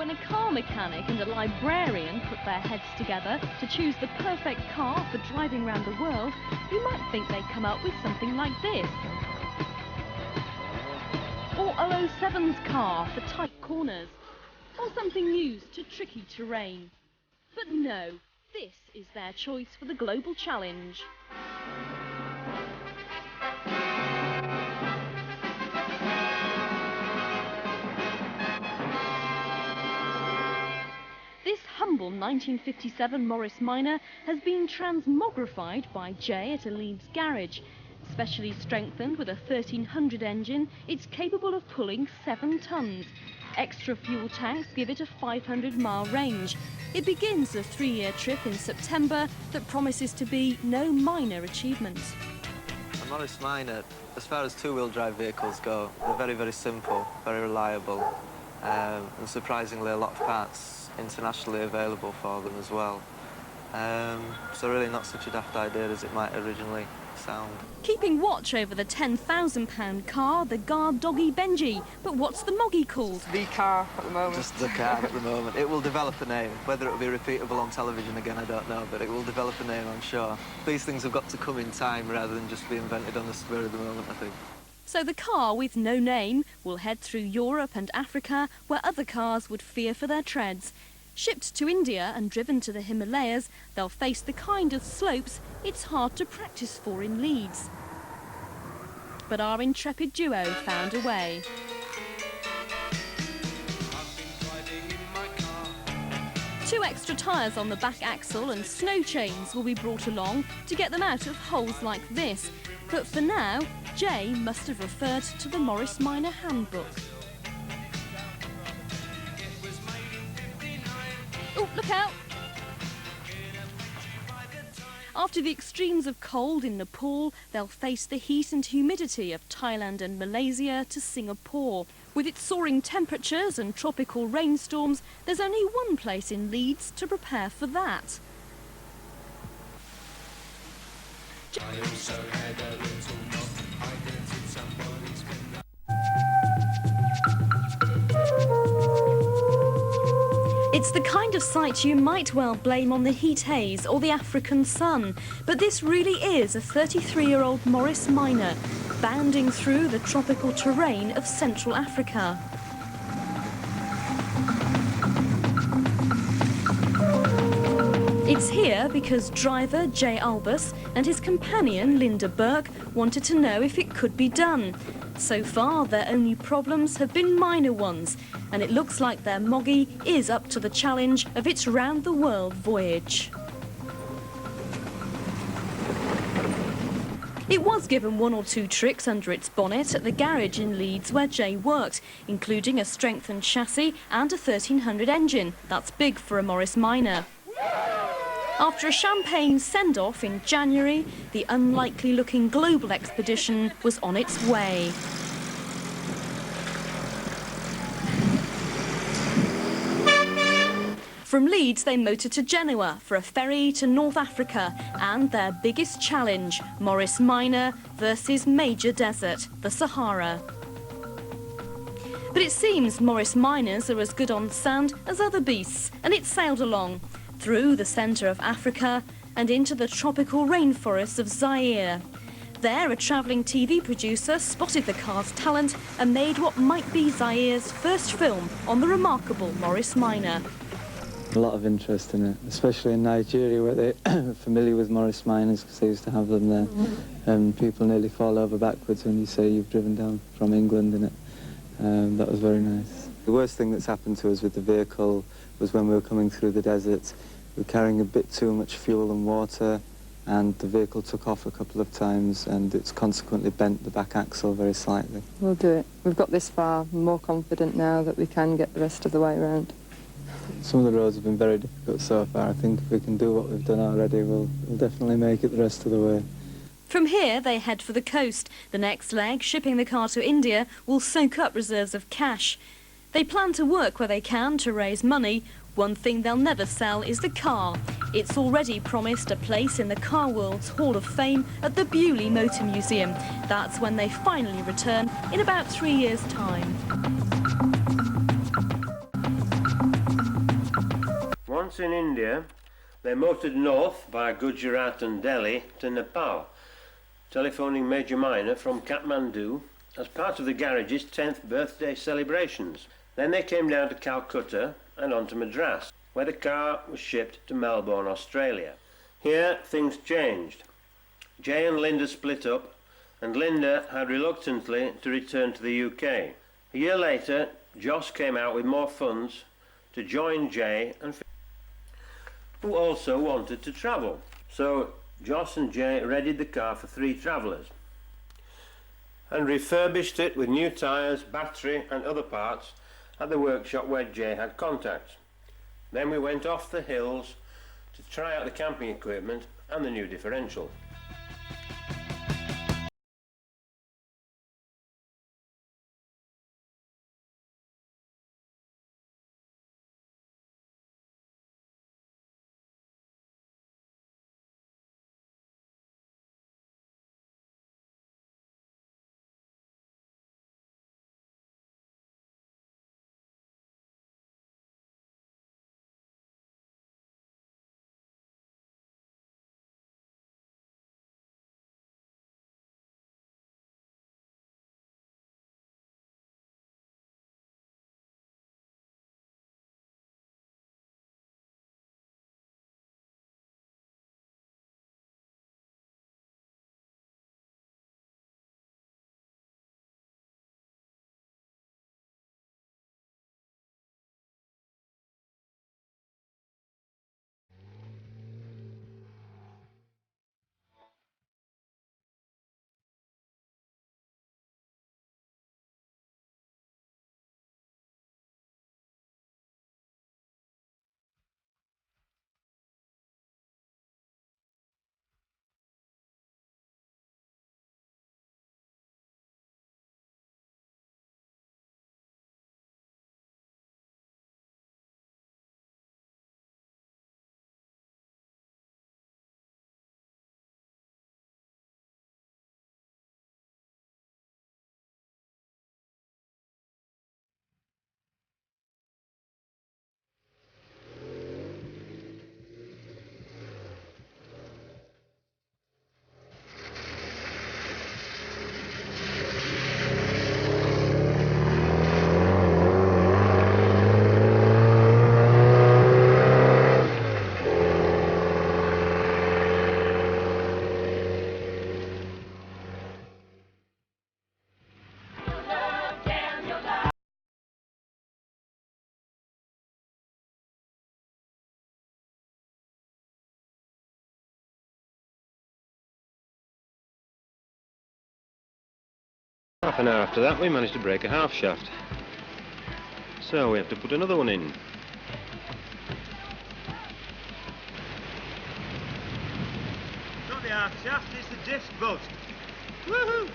When a car mechanic and a librarian put their heads together to choose the perfect car for driving around the world, you might think they'd come up with something like this. Or 007's car for tight corners. Or something used to tricky terrain. But no, this is their choice for the global challenge. This humble 1957 Morris Minor has been transmogrified by Jay at a Leeds garage. Specially strengthened with a 1300 engine, it's capable of pulling 7 tons. Extra fuel tanks give it a 500-mile range. It begins a 3-year trip in September that promises to be no minor achievement. A Morris Minor, as far as two-wheel drive vehicles go, they're very, very simple, very reliable, and surprisingly a lot of parts internationally available for them as well. So really not such a daft idea as it might originally sound. Keeping watch over the £10,000 car, the Guard Doggy Benji. But what's the Moggy called? The car at the moment. Just the car at the moment. It will develop a name. Whether it will be repeatable on television again, I don't know, but it will develop a name, I'm sure. These things have got to come in time rather than just be invented on the spur of the moment, I think. So the car with no name will head through Europe and Africa, where other cars would fear for their treads. Shipped to India and driven to the Himalayas, they'll face the kind of slopes it's hard to practice for in Leeds. But our intrepid duo found a way. Two extra tyres on the back axle and snow chains will be brought along to get them out of holes like this. But for now, Jay must have referred to the Morris Minor handbook. Oh, look out! After the extremes of cold in Nepal, they'll face the heat and humidity of Thailand and Malaysia to Singapore. With its soaring temperatures and tropical rainstorms, there's only one place in Leeds to prepare for that. I also had a little knock. I dented somebody's finger. It's the kind of sight you might well blame on the heat haze or the African sun, but this really is a 33-year-old Morris Minor, bounding through the tropical terrain of Central Africa. It's here because driver Jay Albus and his companion Linda Burke wanted to know if it could be done. So far, their only problems have been minor ones, and it looks like their Moggy is up to the challenge of its round-the-world voyage. It was given 1 or 2 tricks under its bonnet at the garage in Leeds where Jay worked, including a strengthened chassis and a 1300 engine. That's big for a Morris Minor. After a champagne send-off in January, the unlikely-looking global expedition was on its way. From Leeds, they motored to Genoa for a ferry to North Africa and their biggest challenge, Morris Minor versus Major Desert, the Sahara. But it seems Morris Minors are as good on sand as other beasts, and it sailed along through the centre of Africa and into the tropical rainforests of Zaire. There, a travelling TV producer spotted the car's talent and made what might be Zaire's first film on the remarkable Morris Minor. A lot of interest in it, especially in Nigeria, where they're familiar with Morris Minors because they used to have them there. And people nearly fall over backwards when you say you've driven down from England in it. That was very nice. The worst thing that's happened to us with the vehicle was when we were coming through the desert. We were carrying a bit too much fuel and water, and the vehicle took off a couple of times, and it's consequently bent the back axle very slightly. We'll do it. We've got this far. I'm more confident now that we can get the rest of the way around. Some of the roads have been very difficult so far. I think if we can do what we've done already, we'll definitely make it the rest of the way. From here, they head for the coast. The next leg, shipping the car to India, will soak up reserves of cash. They plan to work where they can to raise money. One thing they'll never sell is the car. It's already promised a place in the Car World's Hall of Fame at the Bewley Motor Museum. That's when they finally return in about 3 years' time. Once in India, they motored north via Gujarat and Delhi to Nepal, telephoning Major Minor from Kathmandu as part of the garage's 10th birthday celebrations. Then they came down to Calcutta and on to Madras, where the car was shipped to Melbourne, Australia. Here things changed. Jay and Linda split up, and Linda had reluctantly to return to the UK. A year later, Joss came out with more funds to join Jay and who also wanted to travel. So Joss and Jay readied the car for 3 travellers and refurbished it with new tyres, battery and other parts at the workshop where Jay had contacts. Then we went off the hills to try out the camping equipment and the new differential. Half an hour after that we managed to break a half shaft. So we have to put another one in. Not the half shaft, it's the disc boat. Woohoo!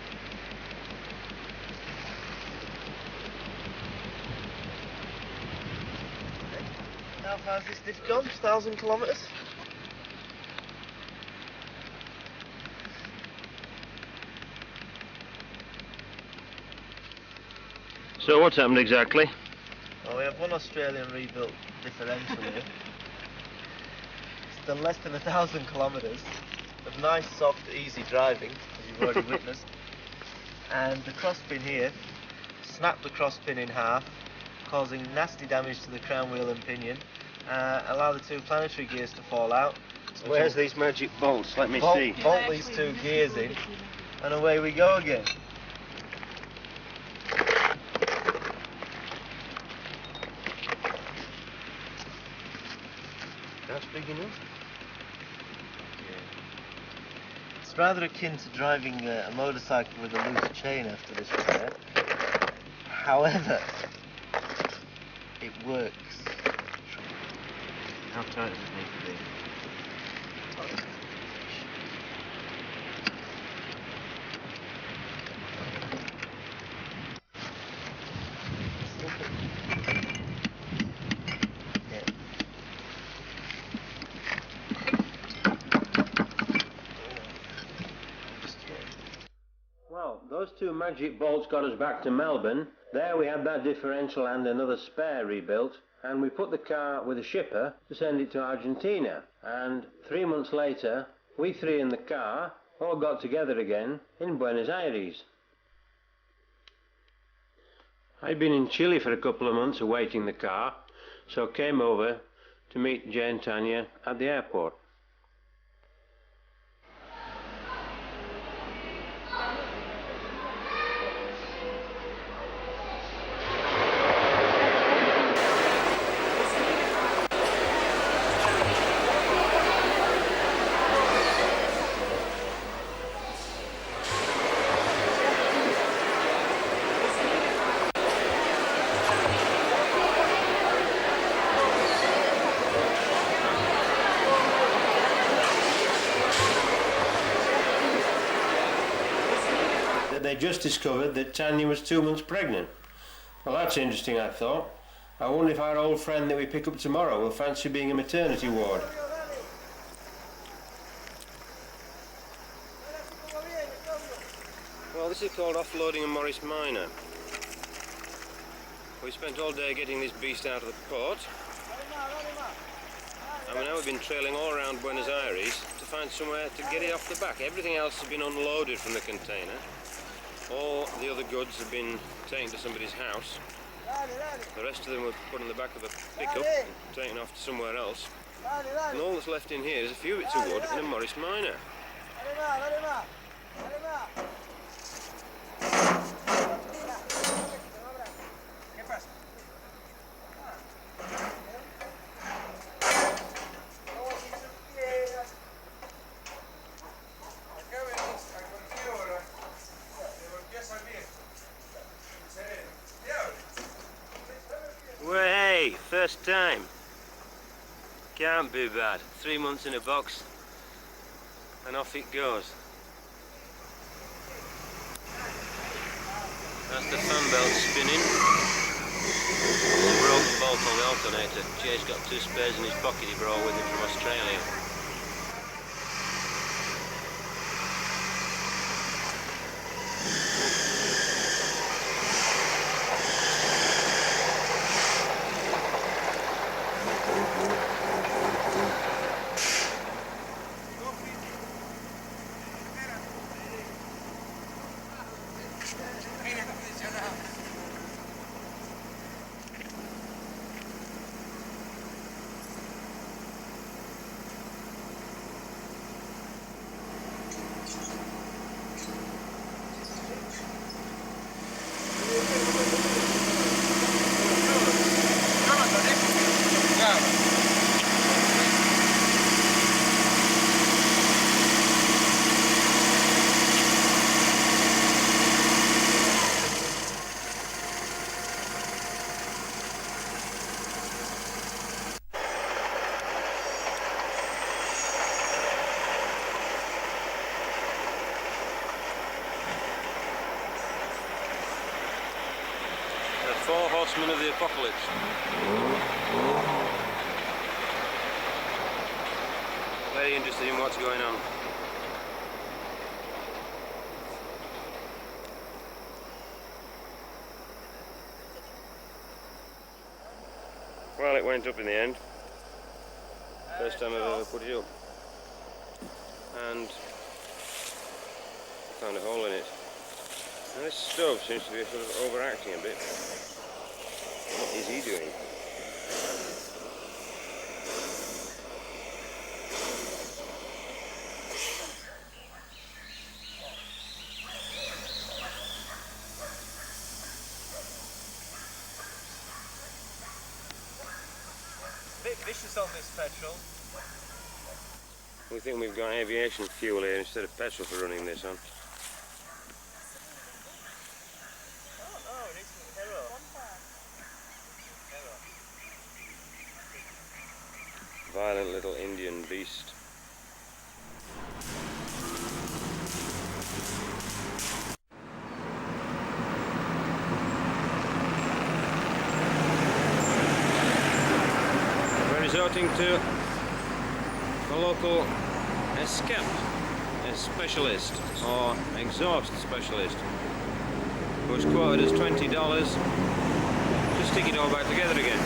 How far has this diff gone? 1,000 kilometres? So what's happened exactly? Well, we have one Australian rebuilt differential here. It's done less than 1,000 kilometres of nice, soft, easy driving, as you've already witnessed. And the crosspin here snapped the crosspin in half, causing nasty damage to the crown wheel and pinion. Allow the 2 planetary gears to fall out. So where's these magic bolts? Let me see. Bolt these 2 gears in, and away we go again. That's big enough. It's rather akin to driving a motorcycle with a loose chain after this repair. However, it works. How tight does it need to be? Well, those 2 magic bolts got us back to Melbourne. There we had that differential and another spare rebuilt. and we put the car with a shipper to send it to Argentina. And 3 months later, we three in the car all got together again in Buenos Aires. I'd been in Chile for a couple of months awaiting the car, so came over to meet Jay and Tanya at the airport. They just discovered that Tanya was 2 months pregnant. Well, that's interesting, I thought. I wonder if our old friend that we pick up tomorrow will fancy being a maternity ward. Well, this is called offloading a Morris Minor. We spent all day getting this beast out of the port. And now we've been trailing all around Buenos Aires to find somewhere to get it off the back. Everything else has been unloaded from the container. All the other goods have been taken to somebody's house. The rest of them were put on the back of a pickup and taken off to somewhere else. And all that's left in here is a few bits of wood and a Morris Minor. Well, hey, first time. Can't be bad. 3 months in a box, and off it goes. That's the fan belt spinning. There's a broken bolt on the alternator. Jay's got 2 spares in his pocket he brought with him from Australia. The 4 horsemen of the apocalypse. Very interested in what's going on. Well, it went up in the end. First time I've ever put it up. And found a hole in it. Now this stove seems to be sort of overacting a bit. What is he doing? Bit vicious on this petrol. We think we've got aviation fuel here instead of petrol for running this on. Oh no, it needs some hero. Violent little Indian beast. We're resorting to a local escape, a specialist or exhaust specialist, who's quoted as $20 to stick it all back together again.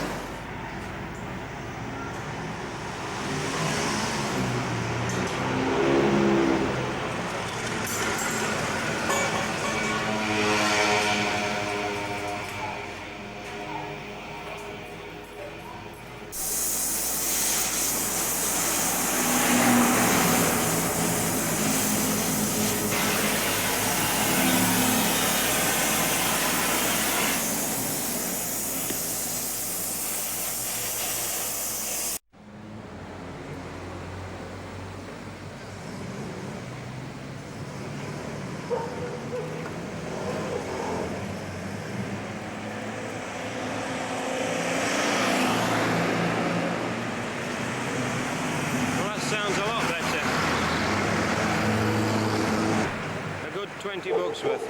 $20 worth.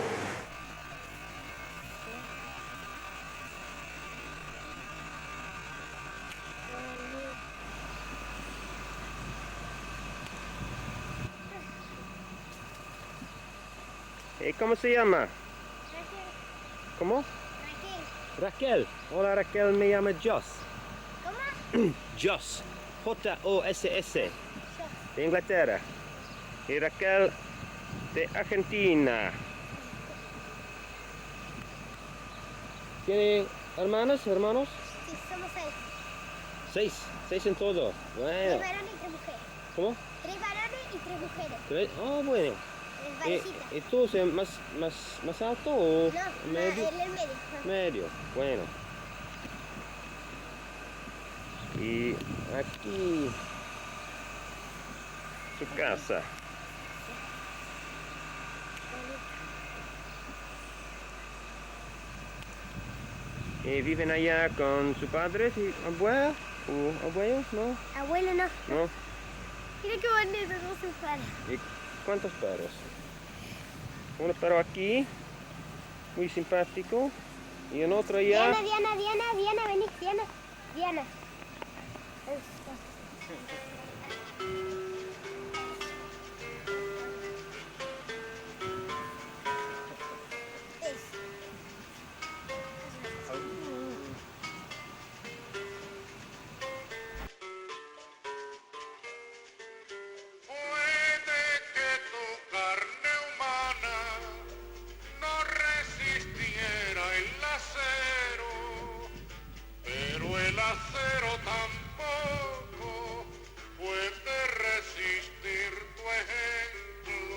¿Cómo se llama? ¿Cómo? Raquel. Hola Raquel, me llamo Joss. ¿Cómo? Joss. J-O-S-S. De Inglaterra. Y Raquel de Argentina. ¿Tiene hermanos? Sí, somos 6. 6 en todo. 3 Bueno. varones y 3 mujeres. ¿Cómo? 3 varones y 3 mujeres. Oh, bueno. 3 varecitas. ¿Y tú más alto o No, medio? él es el medio. Medio, bueno. Y aquí su casa. ¿Y viven allá con sus padres y abuelos? ¿O abuelos? ¿No? Abuelo no. ¿No? Mira qué bonito con sus padres. ¿Y cuántos perros? Un perro aquí, muy simpático. Y un otro allá. Diana, vení, Diana. Puede que tu carne humana no resistiera el acero, pero el acero tampoco puede resistir tu ejemplo.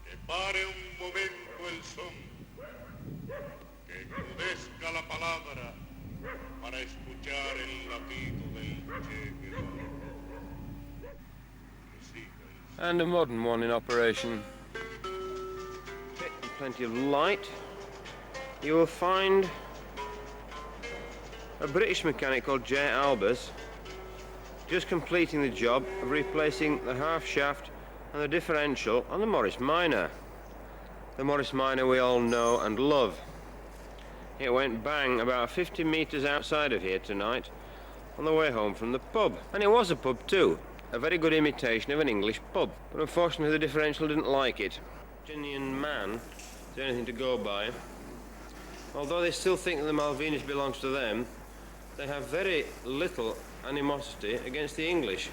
Que pare un momento el son, que crudezca la palabra para escuchar el latido del Che Guevara. Que siga el And a modern one in operation. Plenty of light. You will find a British mechanic called Jay Albers just completing the job of replacing the half shaft and the differential on the Morris Minor. The Morris Minor we all know and love. It went bang about 50 metres outside of here tonight on the way home from the pub. And it was a pub too. A very good imitation of an English pub. But unfortunately the differential didn't like it. Genuine man, if there's anything to go by. Although they still think that the Malvinas belongs to them, they have very little animosity against the English.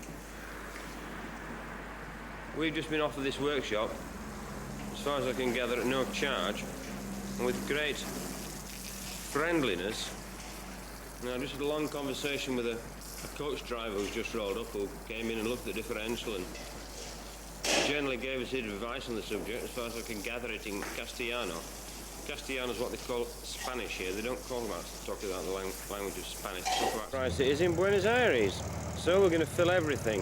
We've just been offered this workshop, as far as I can gather, at no charge, and with great friendliness. Now, I just had a long conversation with a coach driver who's just rolled up, who came in and looked at the differential and generally gave us his advice on the subject, as far as I can gather it in Castellano. Castellano is what they call Spanish here. They don't talk about the language of Spanish. They talk about price it is in Buenos Aires. So we're going to fill everything.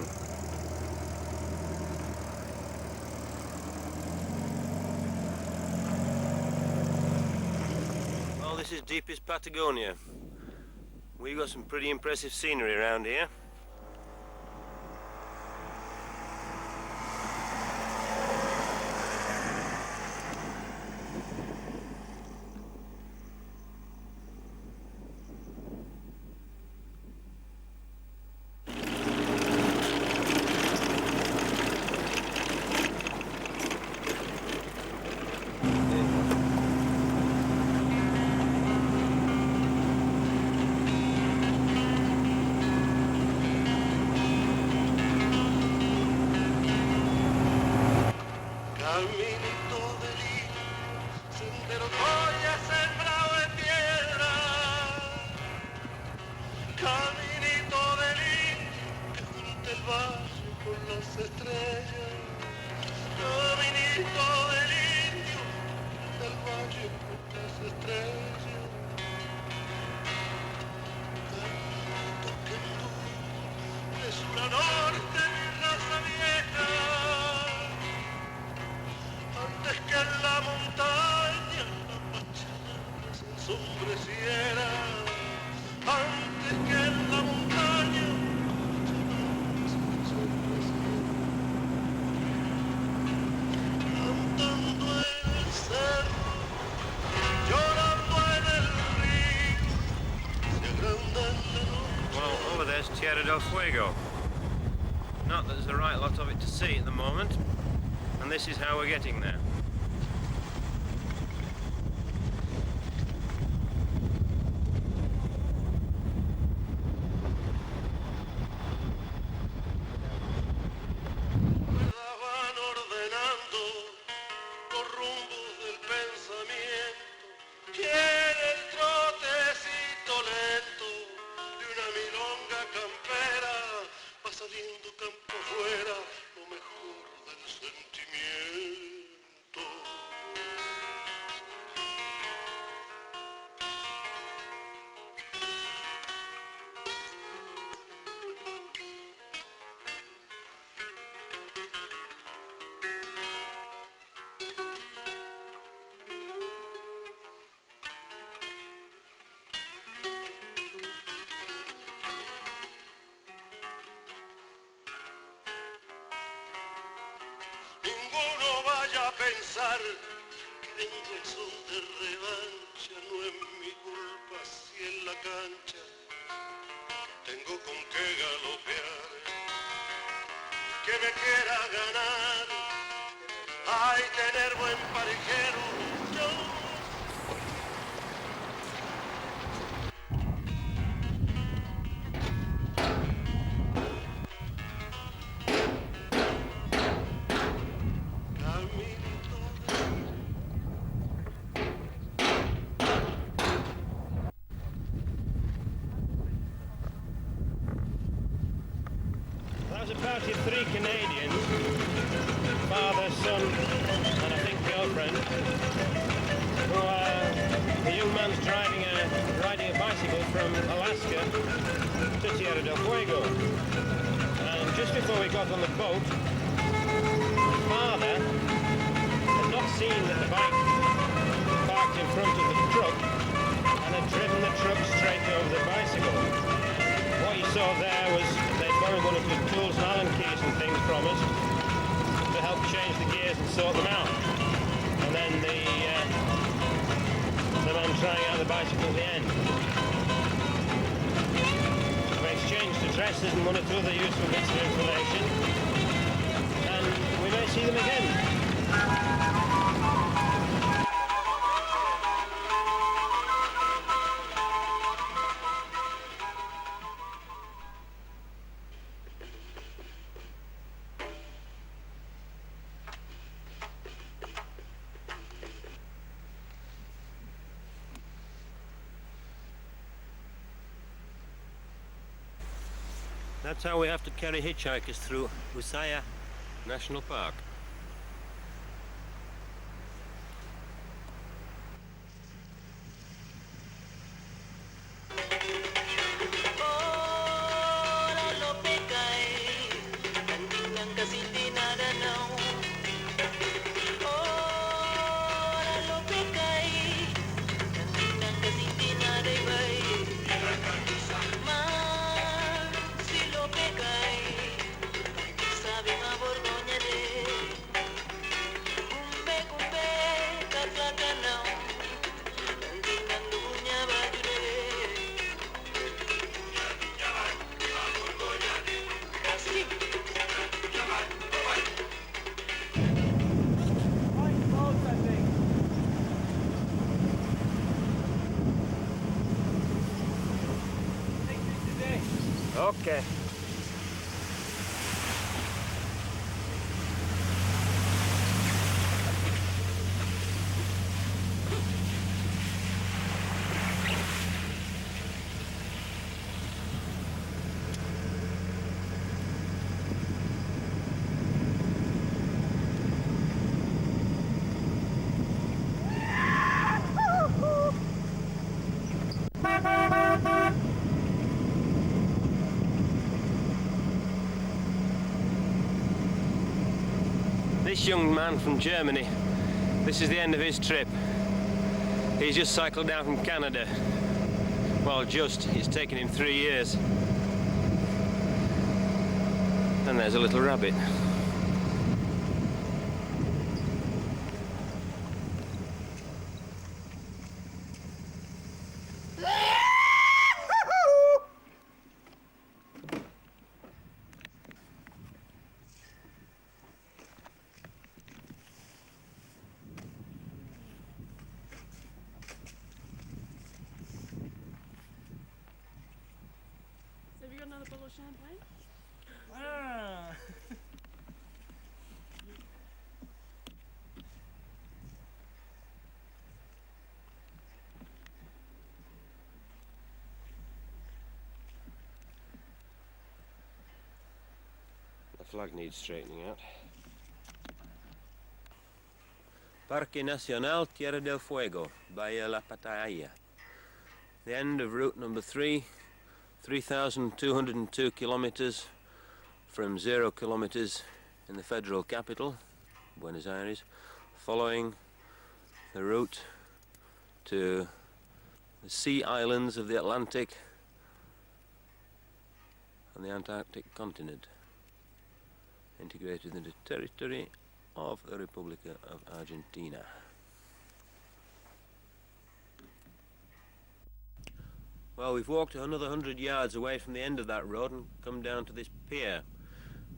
Well, this is deepest Patagonia. We've got some pretty impressive scenery around here. caminito de lino, sendero Goya sembrado de piedra, caminito de lino que junta el valle con las estrellas, caminito del indio del valle con las estrellas, caminito que tú de sur a norte mi raza vieja. Antes que en la montaña la pachanga se ensombreciera, antes que en la montaña la pachanga se ensombreciera. Tierra del Fuego. Not that there's a right lot of it to see at the moment, and this is how we're getting there. Van ordenando los rumbos del pensamiento. Quiere el trotecito lento de una milonga campera. Va saliendo campo fuera lo mejor del sentimiento. Ninguno vaya a pensar que vengo en son de revancha, no es mi culpa si en la cancha tengo con qué galopear. Que me quiera ganar, hay tener buen parejero. Yo That was a party of 3 Canadians, father, son, and I think girlfriend, who the young man's riding a bicycle from Alaska to Tierra del Fuego. And just before we got on the boat, the father had not seen that the bike parked in front of the truck and had driven the truck straight over the bicycle. What you saw there was they'd borrowed one of the tools and Allen keys and things from us to help change the gears and sort them out. And then the man trying out the bicycle at the end. We exchanged addresses and one or two other useful bits of information, and we may see them again. That's how we have to carry hitchhikers through Usaya National Park. Okay. This young man from Germany, this is the end of his trip. He's just cycled down from Canada. Well, it's taken him 3 years. And there's a little rabbit. you got another bottle of champagne? Ah. The flag needs straightening out. Parque Nacional Tierra del Fuego, Bahia La Pataya. The end of route number 3, 3,202 kilometers from 0 kilometers in the federal capital, Buenos Aires, following the route to the sea islands of the Atlantic and the Antarctic continent, integrated into territory of the República of Argentina. Well, we've walked another 100 yards away from the end of that road and come down to this pier,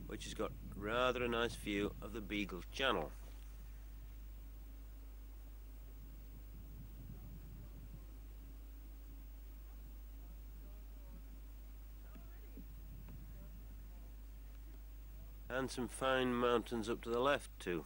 which has got rather a nice view of the Beagle Channel. And some fine mountains up to the left too.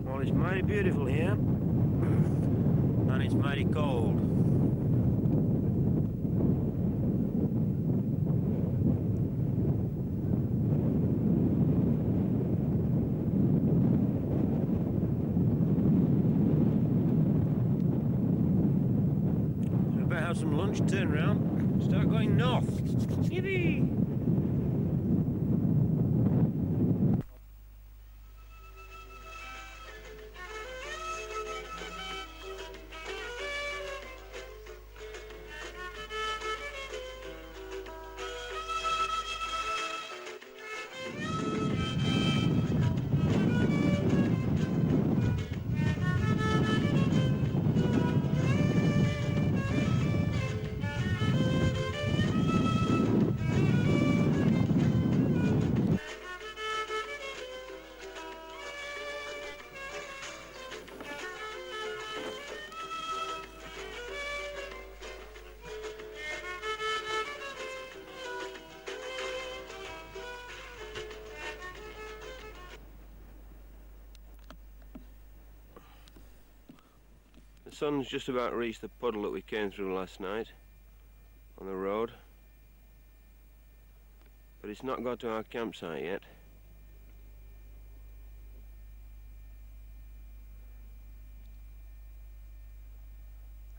Well, it's mighty beautiful here, and it's mighty cold. So we better have some lunch, turn round, start going north. Yippee! The sun's just about reached the puddle that we came through last night on the road, but it's not got to our campsite yet.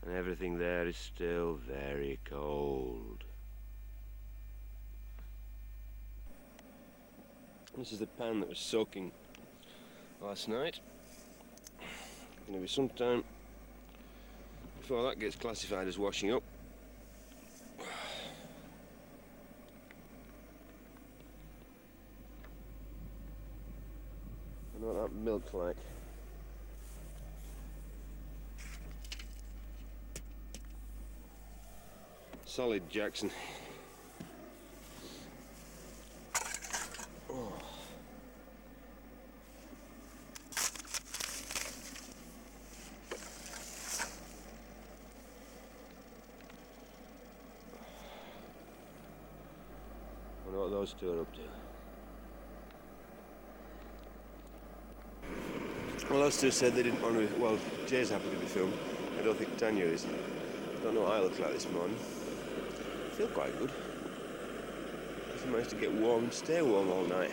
And everything there is still very cold. This is the pan that was soaking last night. Going to be some time before that gets classified as washing up. I know what that milk's like. Solid, Jackson. Oh. I wonder what those two are up to. Well, those two said they didn't want to. Well, Jay's happy to be filmed. I don't think Tanya is. I don't know what I look like this morning. I feel quite good. I managed to get warm and stay warm all night.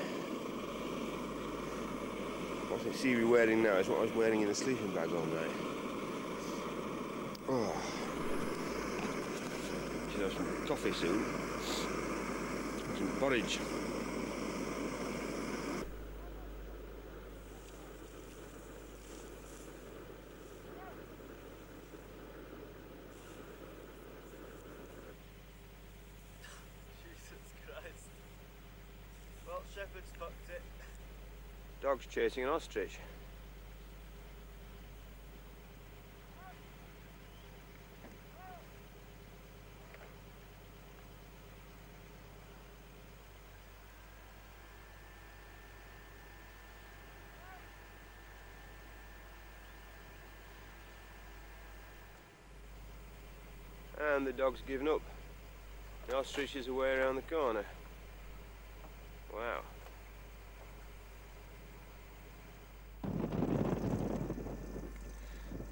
What I see me wearing now is what I was wearing in the sleeping bag all night. Oh. Should have some coffee soon. Some porridge. Shepherd's fucked it. Dog's chasing an ostrich. And the dog's given up. The ostrich is away around the corner. Wow.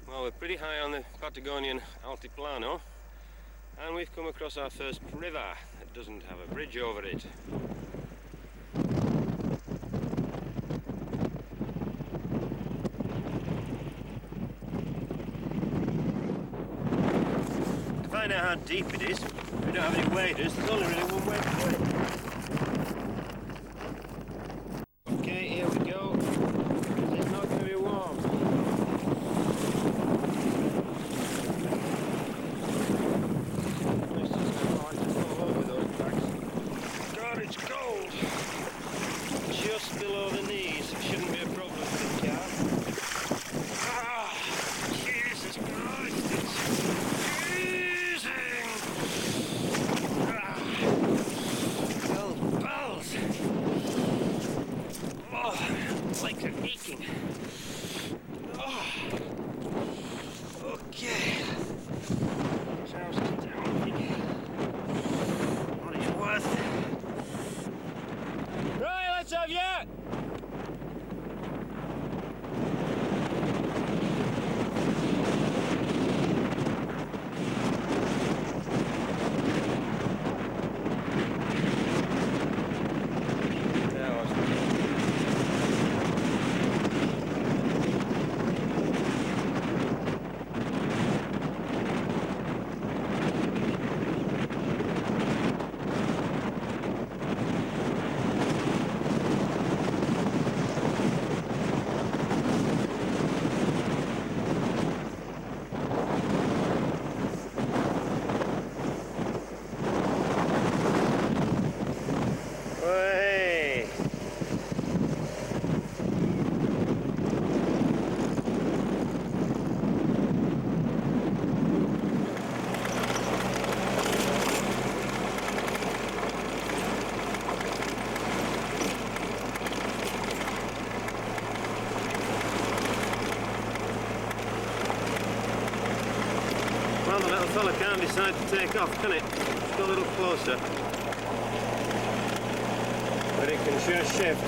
Well, we're pretty high on the Patagonian Altiplano, and we've come across our first river that doesn't have a bridge over it. To find out how deep it is, if we don't have any waders, there's only really one way to do it. Okay, here we go. It's not going to be warm. It's just going to like to fall over those bags. God, it's cold. Just below the knees. It shouldn't be a problem for the car. Ah, Jesus Christ, it's freezing. Ah, cold balls. Oh, legs are aching. Oh. Okay. Trousers down. What it's worth. Right, let's have ya! Well, the little fella can't decide to take off, can it? Just go a little closer. But it can sure shift.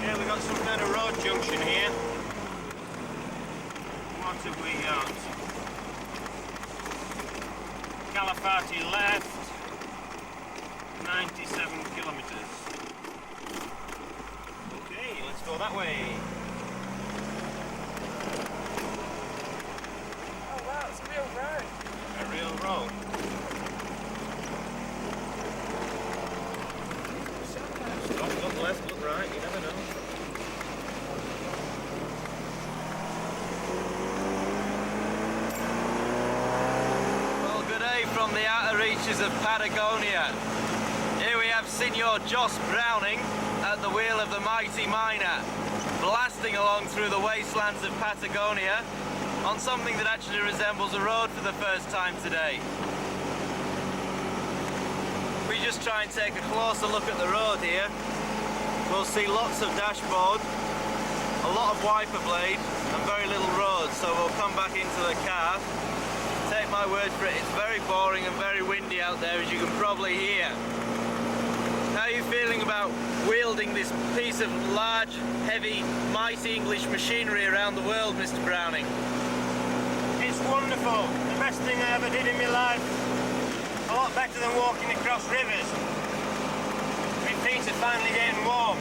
Yeah, we got some kind of road junction here. What have we got? Calafati left, 97 kilometres. go that way. Oh wow, it's a real road. A real road. Stop, look left, look right, you never know. Well, good day from the outer reaches of Patagonia. Here we have Senor Jos Browning at the wheel of the mighty Miner, blasting along through the wastelands of Patagonia on something that actually resembles a road for the first time today. If we just try and take a closer look at the road here, we'll see lots of dashboard, a lot of wiper blade and very little road, so we'll come back into the car. Take my word for it, it's very boring and very windy out there, as you can probably hear. How are you feeling about wielding this piece of large, heavy, mighty English machinery around the world, Mr. Browning? It's wonderful. The best thing I ever did in my life. A lot better than walking across rivers. My feet are finally getting warm.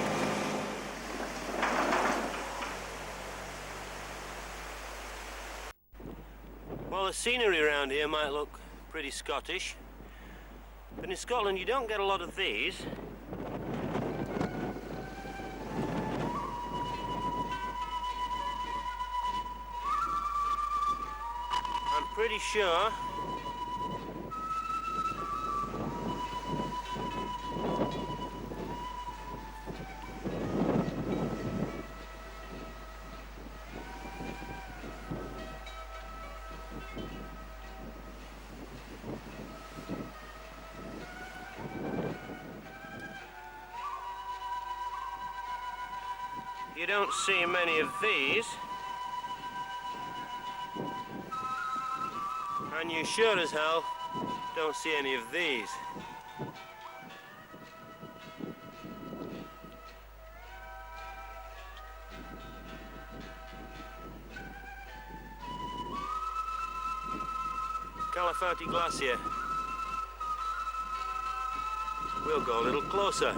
Well, the scenery around here might look pretty Scottish, but in Scotland you don't get a lot of these. I'm pretty sure you don't see many of these. And you sure as hell don't see any of these. Calafati Glacier. We'll go a little closer.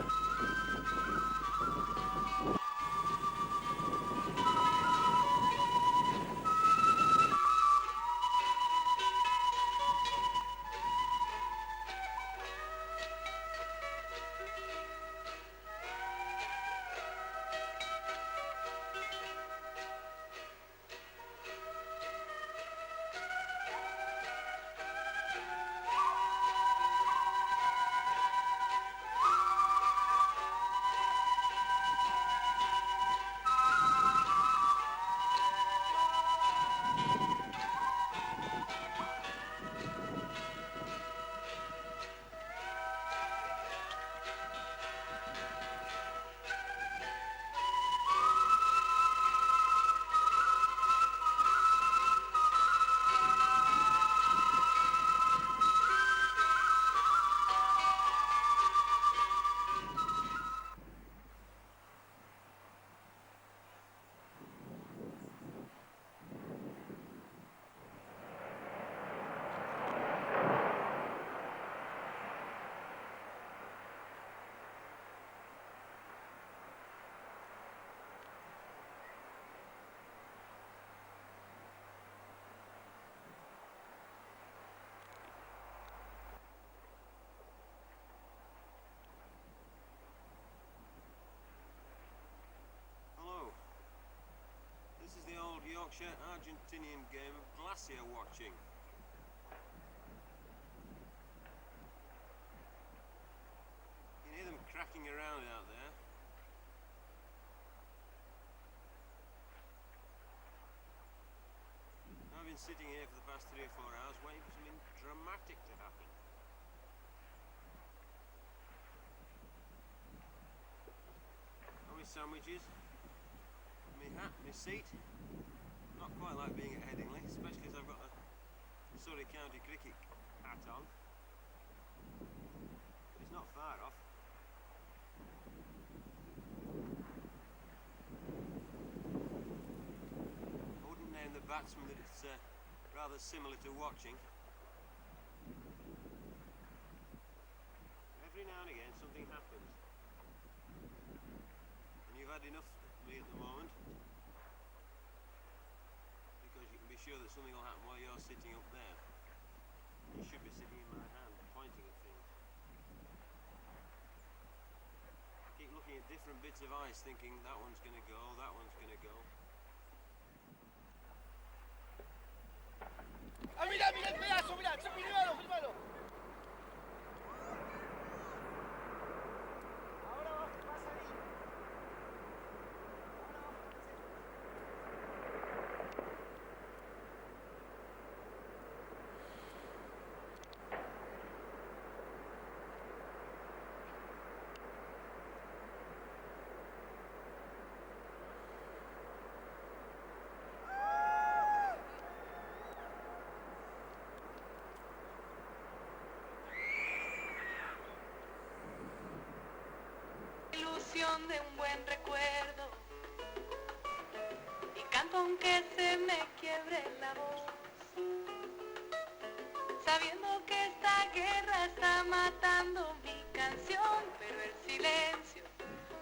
Yorkshire Argentinian game of glacier watching. You can hear them cracking around out there. I've been sitting here for the past 3 or 4 hours waiting for something dramatic to happen. How many sandwiches? My hat, my seat. Not quite like being at Headingley, especially as I've got a Surrey County cricket hat on. But it's not far off. I wouldn't name the batsman that it's rather similar to watching. Every now and again something happens. And you've had enough me at the moment. Because you can be sure that something will happen while you're sitting up there. You should be sitting in my hand, pointing at things. Keep looking at different bits of ice, thinking that one's going to go, that one's going to go. ¡Ah, mira, mira el pedazo! ¡Mira! ¡Filmalo, filmalo! Ahora va a salir. Ilusión de un buen recuerdo y canto aunque se me quiebre la voz, sabiendo que esta guerra está matando mi canción, pero el silencio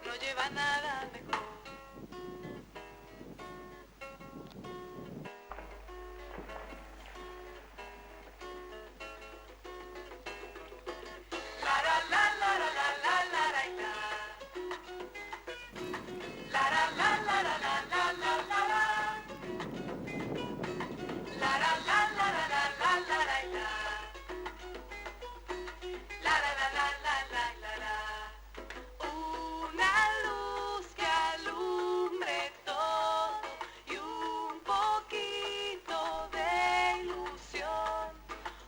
no lleva nada mejor. La la la la la la la la la la. La la la la la la la la la la. La la la la la la la la la la. La la la la la la la la. Una luz que alumbre todo y un poquito de ilusión,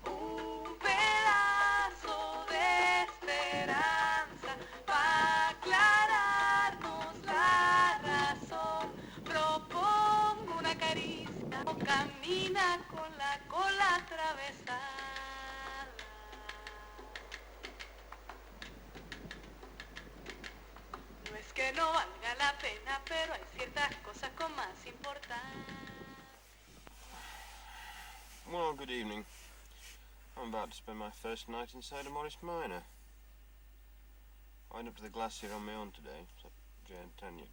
un pedazo de esperanza para aclararnos la razón. Propongo una caricia o camina con la cola atravesada. No es que no valga la pena, pero hay ciertas cosas con más importancia. Well, good evening. I'm about to spend my first night inside a Morris Minor. I went up to the glacier on my own today, so Jay and Tanya.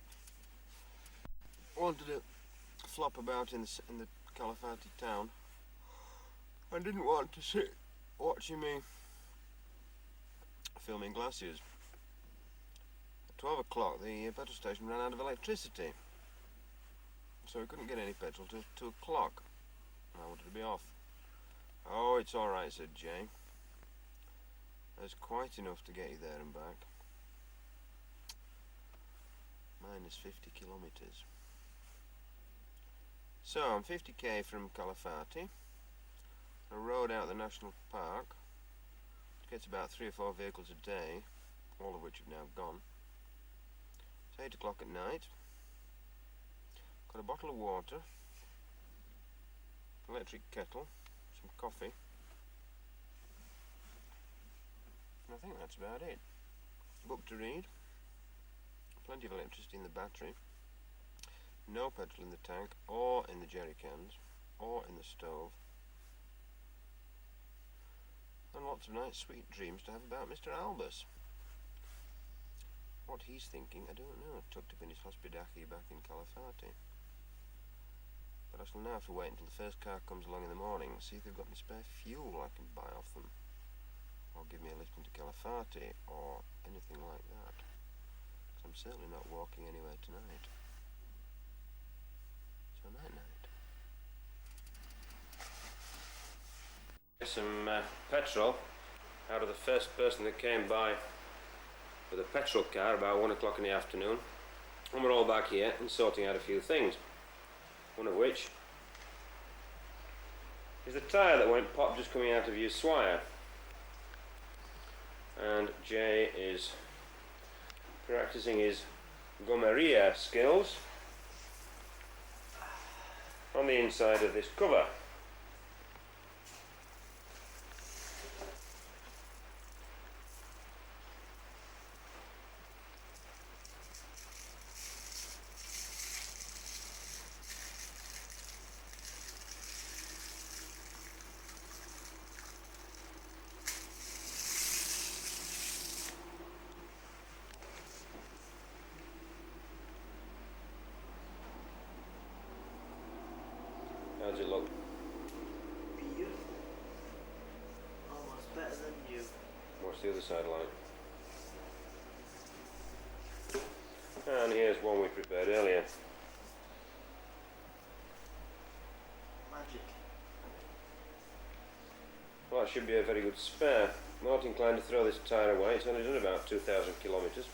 I wanted to flop about in the Calafati town. I didn't want to sit watching me filming glaciers. At 12 o'clock the petrol station ran out of electricity, so we couldn't get any petrol till 2 o'clock. I wanted to be off. Oh, it's all right, said Jay. There's quite enough to get you there and back. Mine is 50 kilometres. So I'm 50k from Calafati. I rode out the national park. It gets about 3 or 4 vehicles a day, all of which have now gone. It's 8 o'clock at night. Got a bottle of water, electric kettle, some coffee, and I think that's about it. Book to read, plenty of electricity in the battery, no petrol in the tank or in the jerry cans or in the stove, and lots of nice sweet dreams to have about Mr. Albus. What he's thinking I don't know, tucked up in his hospidaki back in Calafati. But I shall now have to wait until the first car comes along in the morning and see if they've got any spare fuel I can buy off them, or give me a lift into Calafati, or anything like that. 'Cause I'm certainly not walking anywhere tonight. So night-night. Some petrol out of the first person that came by with a petrol car about 1 o'clock in the afternoon, and we're all back here and sorting out a few things. One of which is the tyre that went pop just coming out of Ushuaia. And Jay is practicing his gomeria skills on the inside of this cover. does it look? Beautiful. Almost better than new. What's the other side like? And here's one we prepared earlier. Magic. Well, that should be a very good spare. I'm not inclined to throw this tyre away. It's only done about 2,000 kilometres.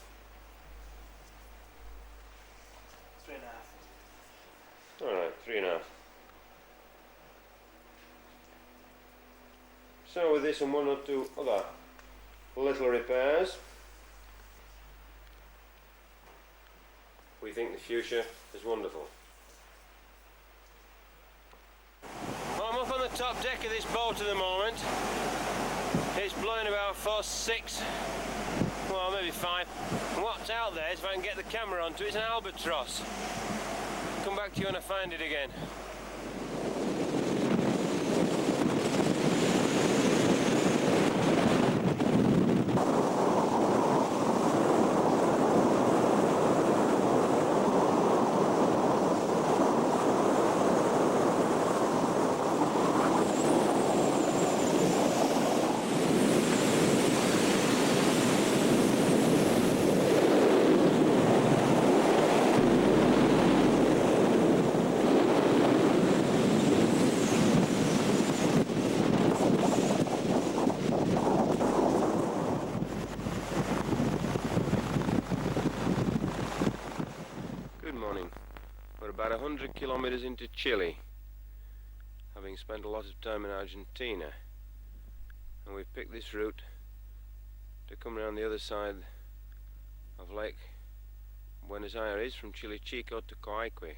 3.5. Alright, 3.5. So with this and one or two other little repairs, we think the future is wonderful. Well, I'm up on the top deck of this boat at the moment. It's blowing about force 6, well maybe 5. And what's out there, if I can get the camera onto it, is an albatross. Come back to you when I find it again. About 100 kilometers into Chile, having spent a lot of time in Argentina, and we've picked this route to come around the other side of Lake Buenos Aires from Chile Chico to Coyhaique.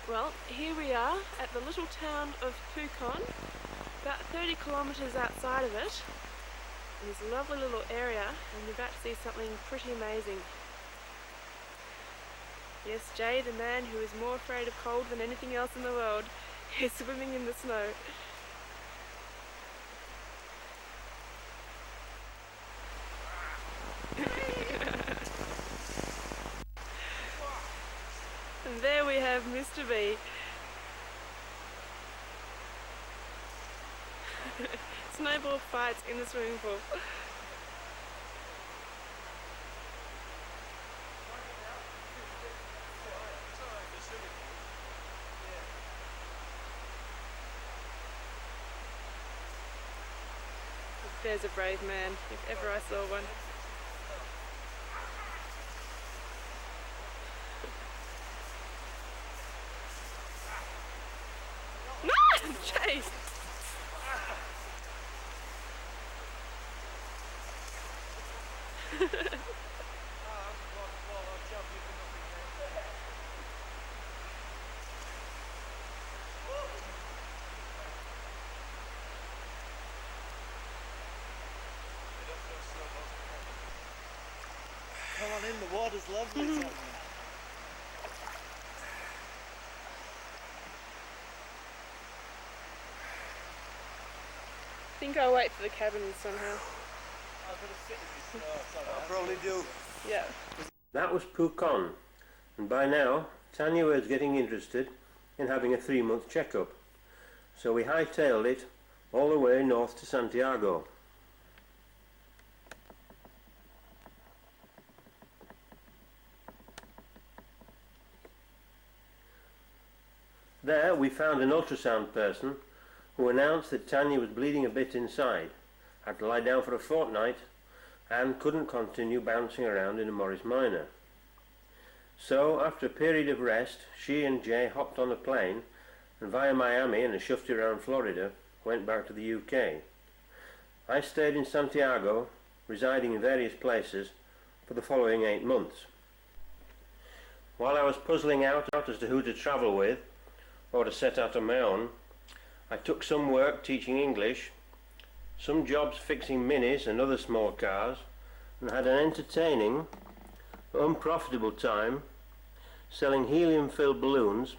Well, here we are at the little town of Pucón, about 30 kilometres outside of it. And it's a lovely little area, and you're about to see something pretty amazing. Yes, Jay, the man who is more afraid of cold than anything else in the world, is swimming in the snow. And there we have Mr. B. Snowball fights in the swimming pool. There's a brave man, if ever I saw one. No! Chase! Come on in, the water's lovely. It's not- I think I'll wait for the cabin somehow. I'll probably do. Yeah. That was Pucón, and by now Tanya was getting interested in having a 3-month checkup, so we hightailed it all the way north to Santiago. There we found an ultrasound person who announced that Tanya was bleeding a bit inside, had to lie down for a fortnight, and couldn't continue bouncing around in a Morris Minor. So, after a period of rest, she and Jay hopped on a plane and via Miami and a shufty around Florida went back to the UK. I stayed in Santiago, residing in various places, for the following 8 months. While I was puzzling out as to who to travel with, or to set out on my own, I took some work teaching English, some jobs fixing minis and other small cars, and had an entertaining but unprofitable time selling helium-filled balloons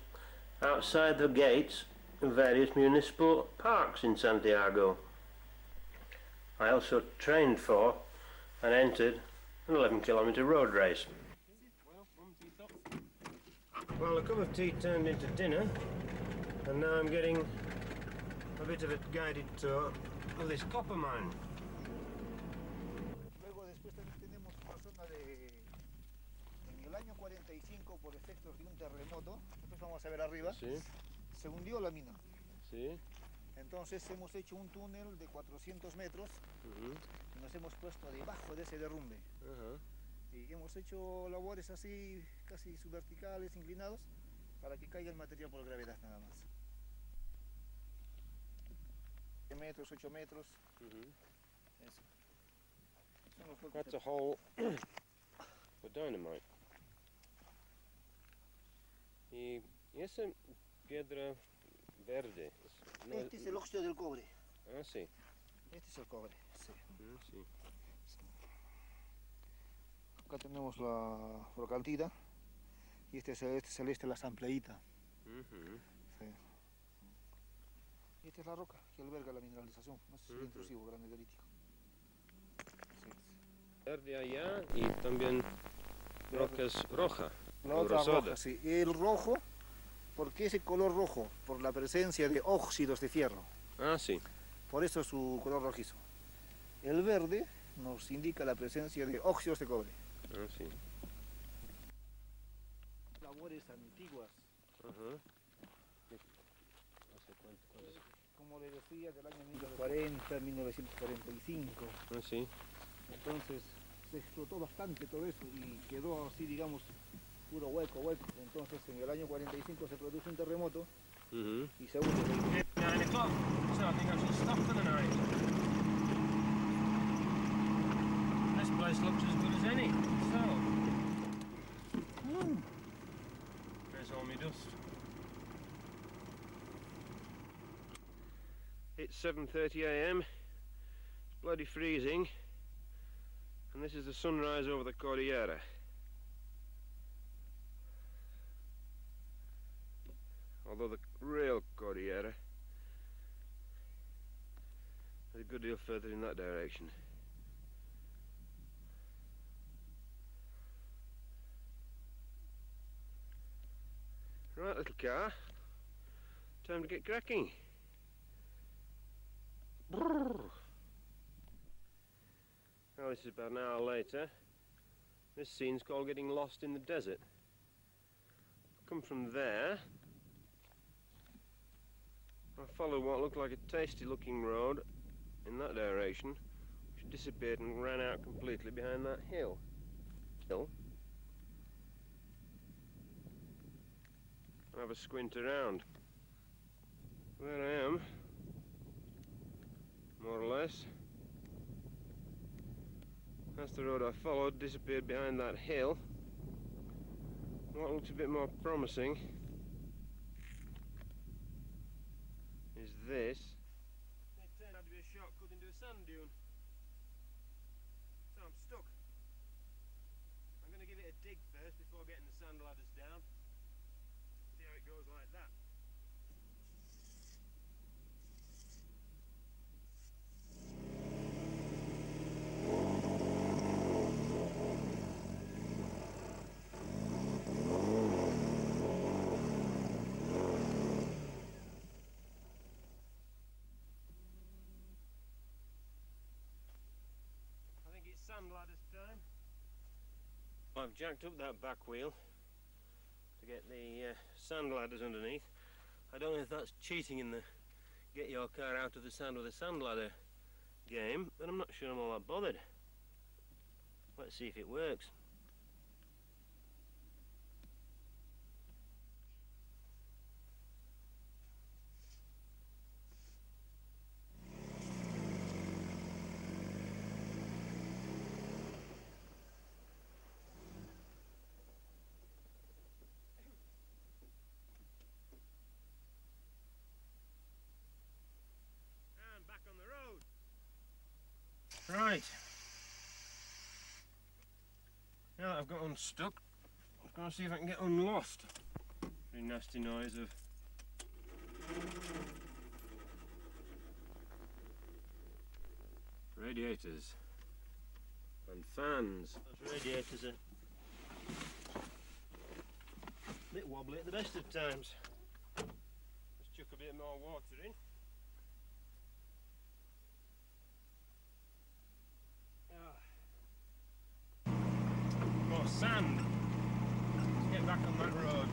outside the gates of various municipal parks in Santiago. I also trained for and entered an 11-kilometre road race. Well, a cup of tea turned into dinner, and now I'm getting a bit of a guided tour of this copper mine. Luego después también tenemos una zona de... En el año 45, por efectos de un terremoto, después vamos a ver arriba, Sí. se hundió la mina. Sí. Entonces hemos hecho un túnel de 400 metros y nos hemos puesto debajo de ese derrumbe. Y hemos hecho labores así, casi subverticales, inclinados, para que caiga el material por gravedad nada más. 7 metros, 8 metros. Eso. Son los huecos That's que- a hole for dynamite. Y esa piedra verde. Este es el óxido del cobre. Ah, sí. Este es el cobre, sí. Sí. Acá tenemos la brocantida y este es la sampleíta. Sí. Y esta es la roca que alberga la mineralización, no es el intrusivo granulorítico. Verde allá y también rocas roja. La o otra rosada. roja, sí. El rojo, ¿por qué ese color rojo? Por la presencia de óxidos de fierro. Ah, sí. Por eso su color rojizo. El verde nos indica la presencia de óxidos de cobre. Ah, sí. Labores antiguas. Como le decía, del año 1940, 1945. Ah, sí. Entonces se explotó bastante todo eso y quedó así, digamos, puro hueco. Entonces en el año 45 se produjo un terremoto y se hunde. 9 o'clock, so I think I should stop for the night. This place looks as good as any, so... There's all my dust. It's 7:30 AM, it's bloody freezing, and this is the sunrise over the Cordillera. Although the real Cordillera is a good deal further in that direction. Right, little car, time to get cracking. Well, this is about an hour later. This scene's called Getting Lost in the Desert. Come from there. I followed what looked like a tasty looking road in that direction, which disappeared and ran out completely behind that hill. And have a squint around. There I am, more or less. That's the road I followed, disappeared behind that hill. What looks a bit more promising is this. It turned out to be a shortcut into a sand dune. So I'm stuck. I'm going to give it a dig first before getting the sand ladders down. See how it goes like that. Sand ladders time. I've jacked up that back wheel to get the sand ladders underneath. I don't know if that's cheating in the get your car out of the sand with a sand ladder game, but I'm not sure I'm all that bothered. Let's see if it works. Back on the road. Right. Now that I've got unstuck, I'm going to see if I can get unlost. Pretty nasty noise of radiators and fans. Those radiators are a bit wobbly at the best of times. Let's chuck a bit more water in. More sand. Let's get back on that road.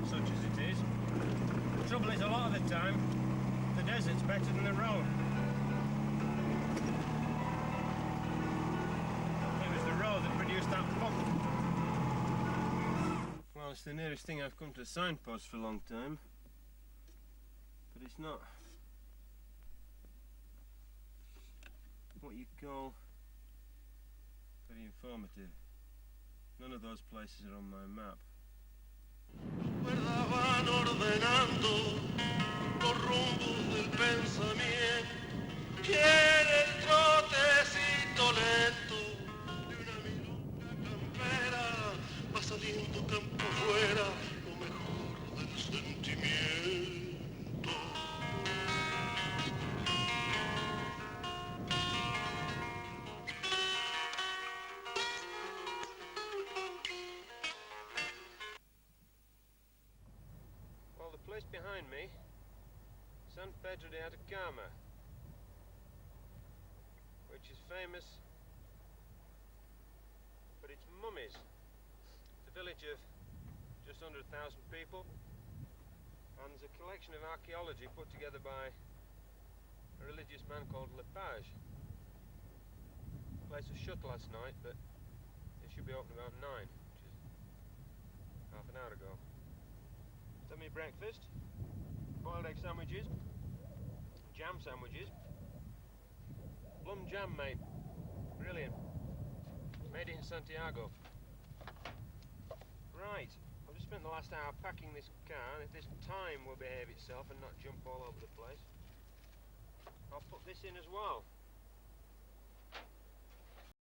Such as it is. The trouble is, a lot of the time, the desert's better than the road. It was the road that produced that pump. Well, it's the nearest thing I've come to a signpost for a long time. But it's not what you call very informative. None of those places are on my map. Van ordenando los rumbos del pensamiento. Quiere el trotecito lento de una milonga campera. Va saliendo campo fuera lo mejor del sentimiento. The place behind me, San Pedro de Atacama, which is famous for its mummies. It's a village of just under 1,000 people, and there's a collection of archaeology put together by a religious man called Lepage. The place was shut last night, but it should be open about 9, which is half an hour ago. Had me breakfast, boiled egg sandwiches, jam sandwiches, plum jam, mate, brilliant, made it in Santiago. Right, I've just spent the last hour packing this car, and if this time will behave itself and not jump all over the place, I'll put this in as well.